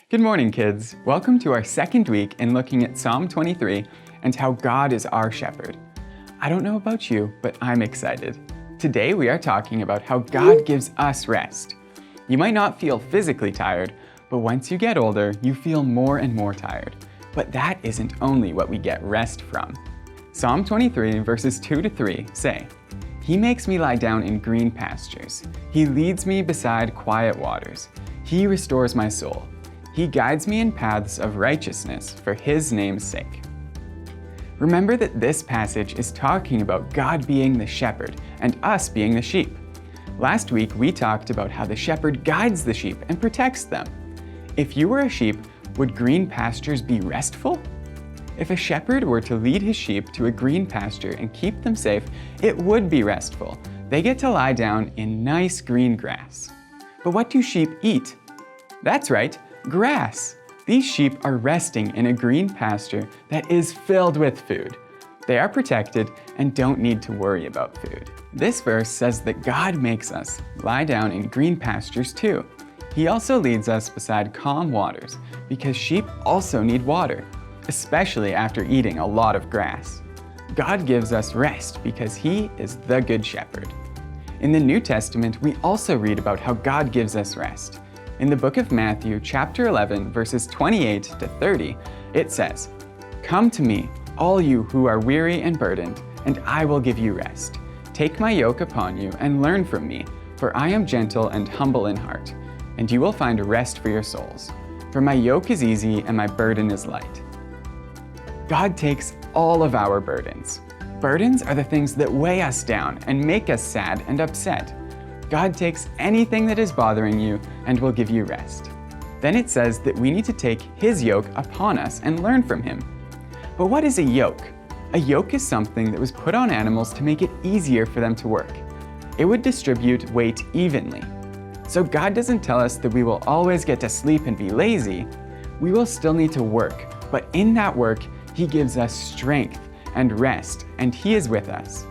Good morning, kids. Welcome to our second week in looking at Psalm 23 and how God is our shepherd. I don't know about you, but I'm excited. Today we are talking about how God gives us rest. You might not feel physically tired, but once you get older, you feel more and more tired. But that isn't only what we get rest from. Psalm 23 verses 2 to 3 say, "He makes me lie down in green pastures. He leads me beside quiet waters. He restores my soul. He guides me in paths of righteousness for His name's sake." Remember that this passage is talking about God being the shepherd and us being the sheep. Last week, we talked about how the shepherd guides the sheep and protects them. If you were a sheep, would green pastures be restful? If a shepherd were to lead his sheep to a green pasture and keep them safe, it would be restful. They get to lie down in nice green grass. But what do sheep eat? That's right, grass. These sheep are resting in a green pasture that is filled with food. They are protected and don't need to worry about food. This verse says that God makes us lie down in green pastures too. He also leads us beside calm waters because sheep also need water, especially after eating a lot of grass. God gives us rest because He is the Good Shepherd. In the New Testament, we also read about how God gives us rest. In the book of Matthew, chapter 11, verses 28 to 30, it says, "Come to me, all you who are weary and burdened, and I will give you rest. Take my yoke upon you and learn from me, for I am gentle and humble in heart, and you will find rest for your souls. For my yoke is easy and my burden is light." God takes all of our burdens. Burdens are the things that weigh us down and make us sad and upset. God takes anything that is bothering you and will give you rest. Then it says that we need to take His yoke upon us and learn from Him. But what is a yoke? A yoke is something that was put on animals to make it easier for them to work. It would distribute weight evenly. So God doesn't tell us that we will always get to sleep and be lazy. We will still need to work, but in that work, He gives us strength and rest, and He is with us.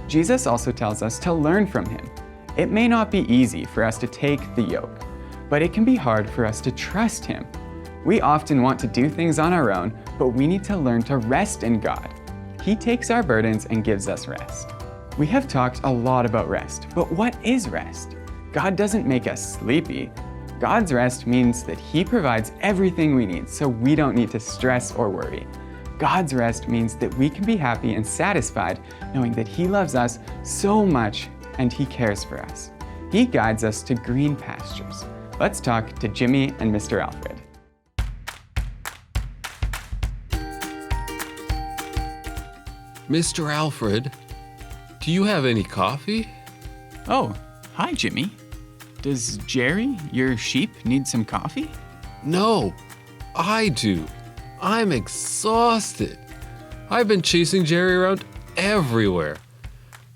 Jesus also tells us to learn from Him. It may not be easy for us to take the yoke, but it can be hard for us to trust Him. We often want to do things on our own, but we need to learn to rest in God. He takes our burdens and gives us rest. We have talked a lot about rest, but what is rest? God doesn't make us sleepy. God's rest means that He provides everything we need so we don't need to stress or worry. God's rest means that we can be happy and satisfied knowing that He loves us so much and He cares for us. He guides us to green pastures. Let's talk to Jimmy and Mr. Alfred. Mr. Alfred, do you have any coffee? Oh, hi, Jimmy. Does Jerry, your sheep, need some coffee? No, I do. I'm exhausted. I've been chasing Jerry around everywhere.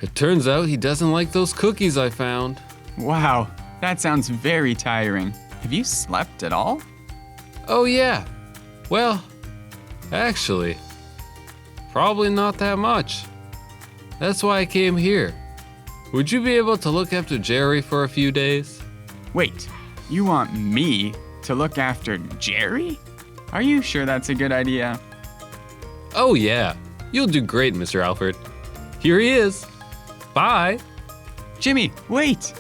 It turns out he doesn't like those cookies I found. Wow, that sounds very tiring. Have you slept at all? Oh yeah. Well, actually, probably not that much. That's why I came here. Would you be able to look after Jerry for a few days? Wait, you want me to look after Jerry? Are you sure that's a good idea? Oh yeah, you'll do great, Mr. Alfred. Here he is. Bye. Jimmy, wait!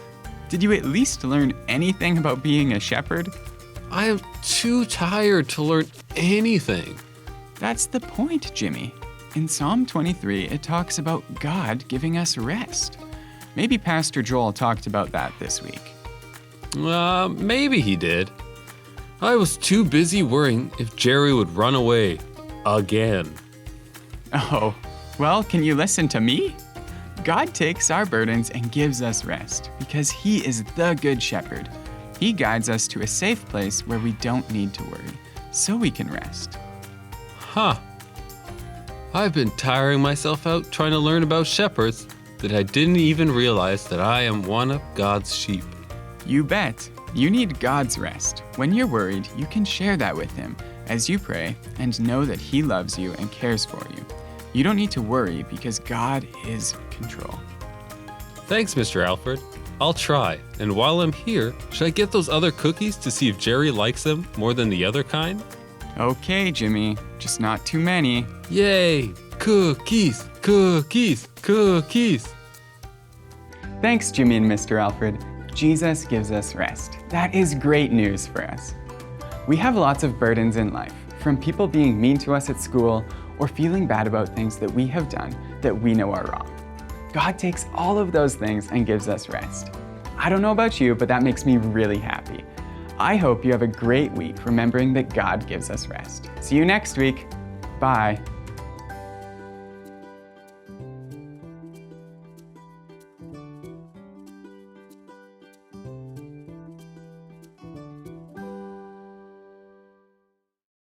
Did you at least learn anything about being a shepherd? I am too tired to learn anything. That's the point, Jimmy. In Psalm 23, it talks about God giving us rest. Maybe Pastor Joel talked about that this week. Maybe he did. I was too busy worrying if Jerry would run away again. Oh, well, can you listen to me? God takes our burdens and gives us rest because He is the Good Shepherd. He guides us to a safe place where we don't need to worry, so we can rest. Huh. I've been tiring myself out trying to learn about shepherds that I didn't even realize that I am one of God's sheep. You bet. You need God's rest. When you're worried, you can share that with Him as you pray and know that He loves you and cares for you. You don't need to worry because God is in control. Thanks, Mr. Alfred. I'll try. And while I'm here, should I get those other cookies to see if Jerry likes them more than the other kind? Okay, Jimmy, just not too many. Yay! Cookies, cookies, cookies. Thanks, Jimmy and Mr. Alfred. Jesus gives us rest. That is great news for us. We have lots of burdens in life, from people being mean to us at school or feeling bad about things that we have done that we know are wrong. God takes all of those things and gives us rest. I don't know about you, but that makes me really happy. I hope you have a great week remembering that God gives us rest. See you next week. Bye.